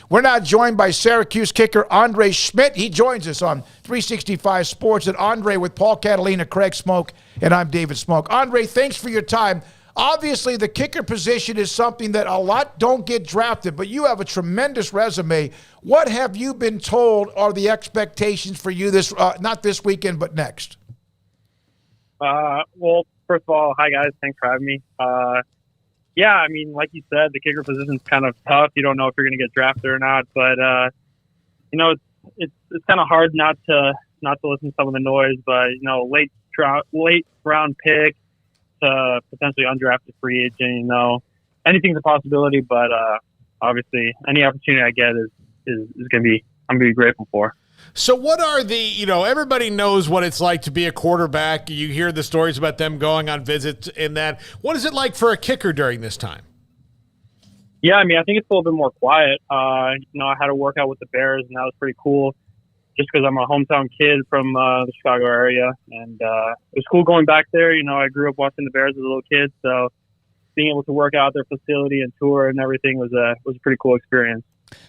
We're now joined by Syracuse kicker Andre Szymt. He joins us on 365 Sports. And Andre with Paul Catalina, Craig Smoke, and I'm David Smoke. Andre, thanks for your time. Obviously, the kicker position is something that a lot don't get drafted, but you have a tremendous resume. What have you been told are the expectations for you this not this weekend, but next? Well, first of all, hi guys. Thanks for having me. Yeah, I mean, like you said, the kicker position's kind of tough. You don't know if you're going to get drafted or not, but you know, it's kind of hard not to listen to some of the noise. But you know, late round pick to potentially undrafted free agent. You know, anything's a possibility. But obviously, any opportunity I get is going to be I'm going to be grateful for. So what are everybody knows what it's like to be a quarterback. You hear the stories about them going on visits and that. What is it like for a kicker during this time? Yeah, I mean, I think it's a little bit more quiet. You know, I had a workout with the Bears, and that was pretty cool just because I'm a hometown kid from the Chicago area. And it was cool going back there. You know, I grew up watching the Bears as a little kid, so being able to work out their facility and tour and everything was a pretty cool experience.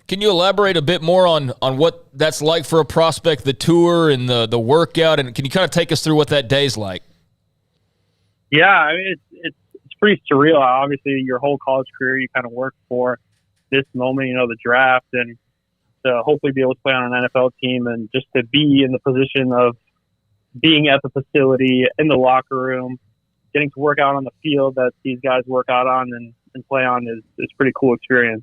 Can you elaborate a bit more on what that's like for a prospect, the tour and the workout, and can you kind of take us through what that day's like? Yeah, I mean, it's pretty surreal. Obviously, your whole college career, you kind of work for this moment, you know, the draft, and to hopefully be able to play on an NFL team and just to be in the position of being at the facility, in the locker room, getting to work out on the field that these guys work out on and play on is a pretty cool experience.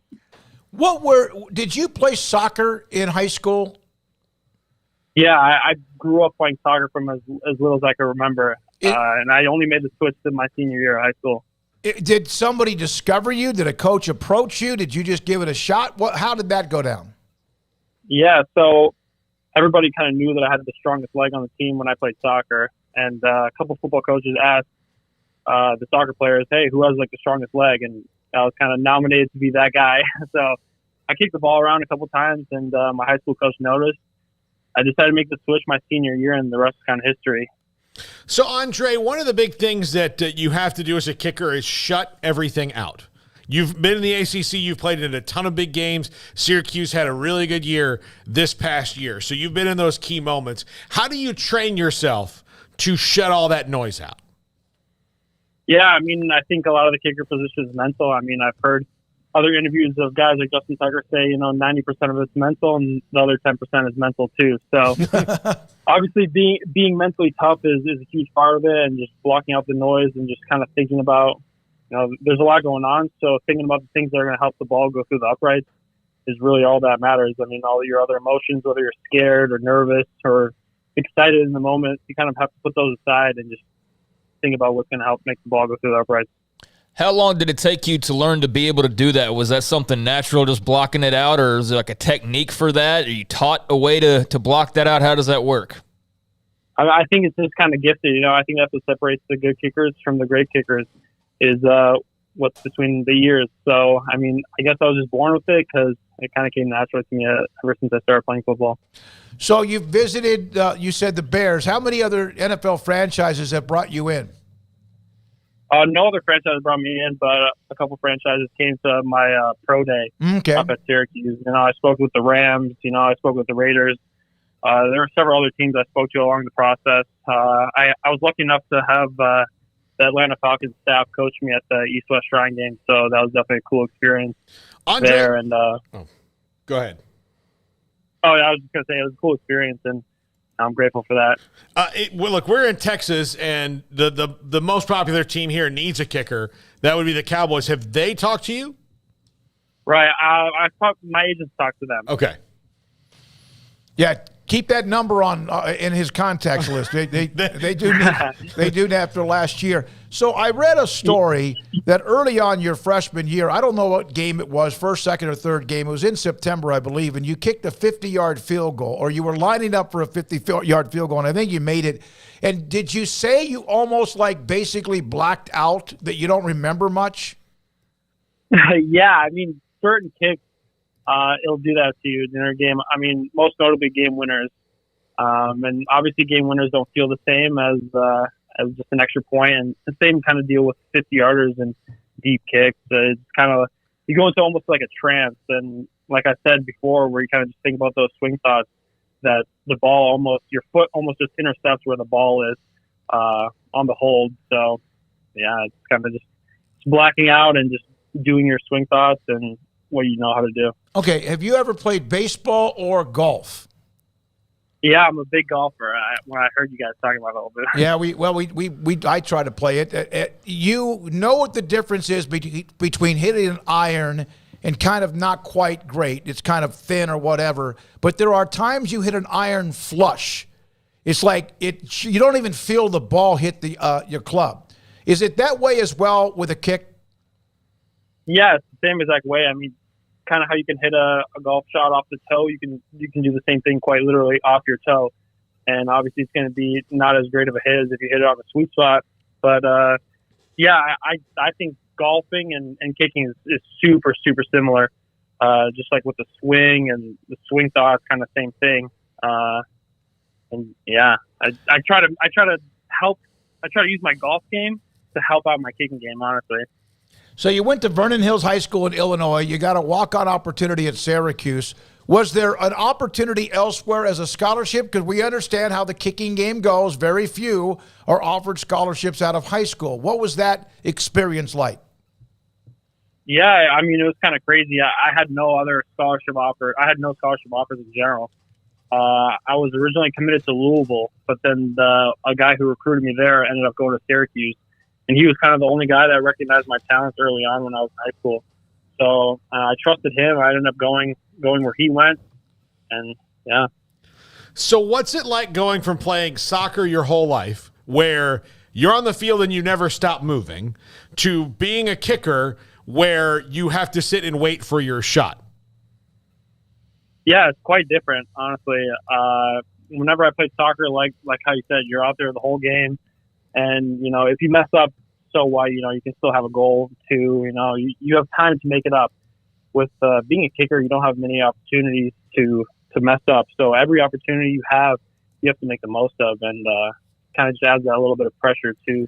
Did you play soccer in high school? Yeah, I grew up playing soccer from as little as I can remember, and I only made the switch to my senior year of high school. Did somebody discover you? Did a coach approach you? Did you just give it a shot? How did that go down? Yeah, so everybody kind of knew that I had the strongest leg on the team when I played soccer, and a couple football coaches asked the soccer players, "Hey, who has like the strongest leg?" And I was kind of nominated to be that guy. So I kicked the ball around a couple times, and my high school coach noticed. I decided to make the switch my senior year, and the rest is kind of history. So, Andre, one of the big things that you have to do as a kicker is shut everything out. You've been in the ACC. You've played in a ton of big games. Syracuse had a really good year this past year. So you've been in those key moments. How do you train yourself to shut all that noise out? Yeah, I mean, I think a lot of the kicker position is mental. I mean, I've heard other interviews of guys like Justin Tucker say, you know, 90% of it's mental and the other 10% is mental too. So obviously being mentally tough is a huge part of it, and just blocking out the noise and just kind of thinking about, you know, there's a lot going on. So thinking about the things that are going to help the ball go through the uprights is really all that matters. I mean, all your other emotions, whether you're scared or nervous or excited in the moment, you kind of have to put those aside and just think about what's going to help make the ball go through the uprights. How long did it take you to learn to be able to do that? Was that something natural, just blocking it out, or is there like a technique for that? Are you taught a way to block that out? How does that work? I think it's just kind of gifted. You know, I think that's what separates the good kickers from the great kickers is what's between the years. So, I mean, I guess I was just born with it because it kind of came naturally to me ever since I started playing football. So you visited, you said the Bears. How many other NFL franchises have brought you in? No other franchise brought me in, but a couple franchises came to my pro day up at Syracuse. You know, I spoke with the Rams. You know, I spoke with the Raiders. There were several other teams I spoke to along the process. I was lucky enough to have the Atlanta Falcons staff coach me at the East-West Shrine game, so that was definitely a cool experience there. And go ahead. Oh, yeah, I was just going to say it was a cool experience, and I'm grateful for that. Well, look, we're in Texas, and the most popular team here needs a kicker. That would be the Cowboys. Have they talked to you? Right. My agents talked to them. Okay. Yeah, keep that number on in his contacts list. They do after last year. So I read a story that early on your freshman year, I don't know what game it was, first, second, or third game. It was in September, I believe, and you kicked a 50-yard field goal, or you were lining up for a 50-yard field goal, and I think you made it. And did you say you almost like basically blacked out, that you don't remember much? Yeah, I mean, certain kicks, it'll do that to you during a game. I mean, most notably game winners. And obviously game winners don't feel the same as just an extra point. And the same kind of deal with 50-yarders and deep kicks. It's kind of, you go into almost like a trance. And like I said before, where you kind of just think about those swing thoughts, that the ball your foot almost just intercepts where the ball is on the hold. So, yeah, it's kind of just blacking out and just doing your swing thoughts and what you know how to do. Okay, have you ever played baseball or golf? Yeah, I'm a big golfer. When I heard you guys talking about it a little bit. Yeah, I try to play it. You know what the difference is between hitting an iron and kind of not quite great. It's kind of thin or whatever. But there are times you hit an iron flush. It's like you don't even feel the ball hit your club. Is it that way as well with a kick? Yeah, it's the same exact way. I mean, kind of how you can hit a golf shot off the toe, you can do the same thing quite literally off your toe. And obviously it's going to be not as great of a hit as if you hit it on the sweet spot. But, yeah, I think golfing and kicking is super, super similar. Just like with the swing and the swing thought, kind of same thing. And yeah, I try to use my golf game to help out my kicking game, honestly. So you went to Vernon Hills High School in Illinois. You got a walk-on opportunity at Syracuse. Was there an opportunity elsewhere as a scholarship? Because we understand how the kicking game goes. Very few are offered scholarships out of high school. What was that experience like? Yeah, I mean, it was kind of crazy. I had no other scholarship offer. I had no scholarship offers in general. I was originally committed to Louisville, but then a guy who recruited me there ended up going to Syracuse. And he was kind of the only guy that recognized my talents early on when I was in high school. So I trusted him. I ended up going where he went. And, yeah. So what's it like going from playing soccer your whole life, where you're on the field and you never stop moving, to being a kicker where you have to sit and wait for your shot? Yeah, it's quite different, honestly. Whenever I played soccer, like how you said, you're out there the whole game. And, you know, if you mess up, so what? You know, you can still have a goal too. You know, you have time to make it up. With being a kicker, you don't have many opportunities to mess up. So every opportunity you have to make the most of, and kind of just adds that little bit of pressure to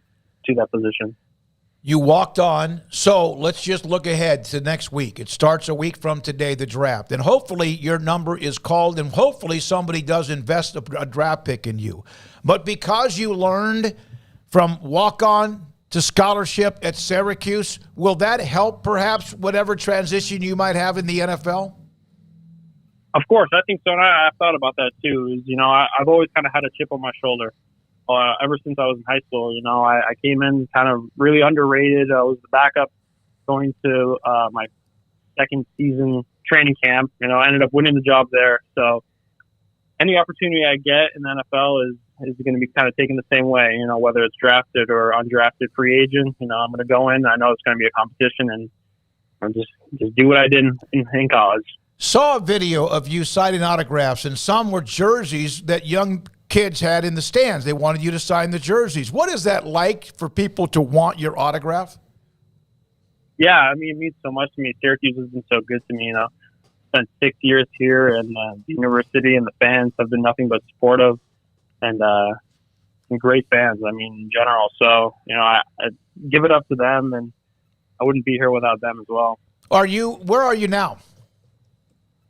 that position. You walked on. So let's just look ahead to next week. It starts a week from today, the draft. And hopefully your number is called, and hopefully somebody does invest a draft pick in you. But because you learned from walk-on to scholarship at Syracuse, will that help perhaps whatever transition you might have in the NFL? Of course, I think so. And I've thought about that too. You know, I've always kind of had a chip on my shoulder ever since I was in high school. You know, I came in kind of really underrated. I was the backup going to my second season training camp. You know, I ended up winning the job there. So any opportunity I get in the NFL is going to be kind of taken the same way, you know, whether it's drafted or undrafted free agent. You know, I'm going to go in. I know it's going to be a competition, and I'll just do what I did in college. Saw a video of you signing autographs, and some were jerseys that young kids had in the stands. They wanted you to sign the jerseys. What is that like for people to want your autograph? Yeah, I mean, it means so much to me. Syracuse has been so good to me, you know. Spent 6 years here, and the university and the fans have been nothing but supportive. And great fans, I mean, in general. So, you know, I give it up to them, and I wouldn't be here without them as well. Where are you now?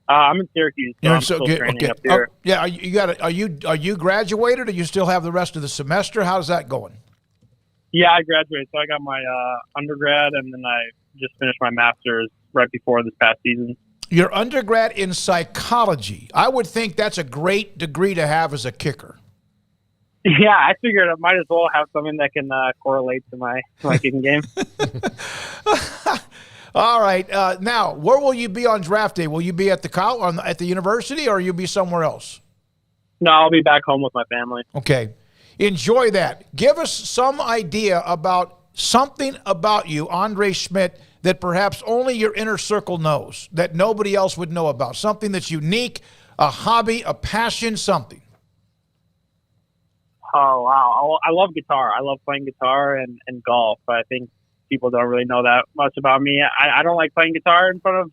I'm in Syracuse, so I'm still training up here. Yeah, are you graduated, or you still have the rest of the semester? How's that going? Yeah, I graduated. So I got my undergrad, and then I just finished my master's right before this past season. Your undergrad in psychology. I would think that's a great degree to have as a kicker. Yeah, I figured I might as well have something that can correlate to my kicking game. All right. Now, where will you be on draft day? Will you be at at the university, or will you be somewhere else? No, I'll be back home with my family. Okay. Enjoy that. Give us some idea about something about you, Andre Szymt, that perhaps only your inner circle knows, that nobody else would know about. Something that's unique, a hobby, a passion, something. Oh, wow. I love guitar. I love playing guitar and golf. I think people don't really know that much about me. I don't like playing guitar in front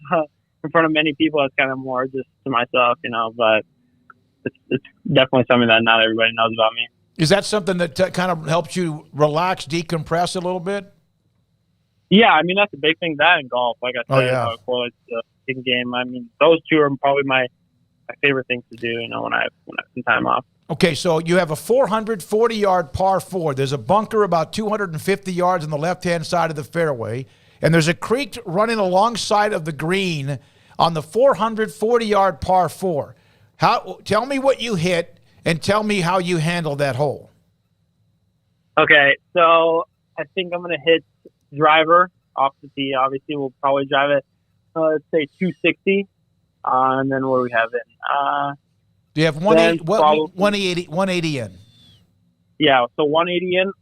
of many people. It's kind of more just to myself, you know, but it's definitely something that not everybody knows about me. Is that something that kind of helps you relax, decompress a little bit? Yeah, I mean, that's a big thing, that in golf. Like I said, yeah. it correlates kicking game. I mean, those two are probably my favorite things to do, you know, when I have some time off. Okay, so you have a 440-yard par 4. There's a bunker about 250 yards on the left-hand side of the fairway, and there's a creek running alongside of the green on the 440-yard par 4. Tell me what you hit, and tell me how you handle that hole. Okay, so I think I'm going to hit driver off the tee. Obviously, we'll probably drive it, let's say 260. And then what do we have in? Do you have 180 in? Yeah, so 180 in.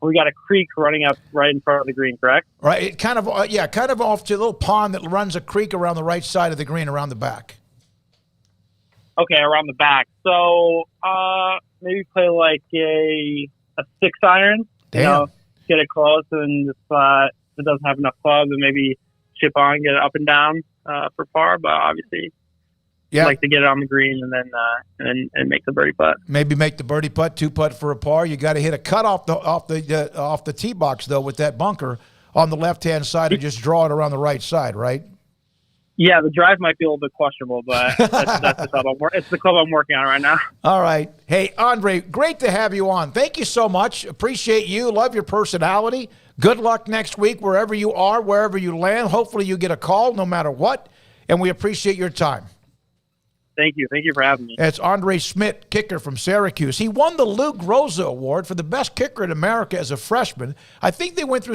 We got a creek running up right in front of the green, correct? Right, it kind of off to a little pond that runs a creek around the right side of the green, around the back. Okay, around the back. So maybe play like a 6-iron. Damn. You know, get it close, and if it doesn't have enough clubs, then maybe chip on, get it up and down for par. But obviously, yeah, like to get it on the green and then and make the birdie putt. Maybe make the birdie putt, 2-putt for a par. You got to hit a cut off the tee box though with that bunker on the left hand side and just draw it around the right side, right? Yeah, the drive might be a little bit questionable, but that's the club it's the club I'm working on right now. All right. Hey, Andre, great to have you on. Thank you so much. Appreciate you. Love your personality. Good luck next week wherever you are, wherever you land. Hopefully you get a call no matter what, and we appreciate your time. Thank you. Thank you for having me. It's Andre Szymt, kicker from Syracuse. He won the Lou Groza Award for the best kicker in America as a freshman. I think they went through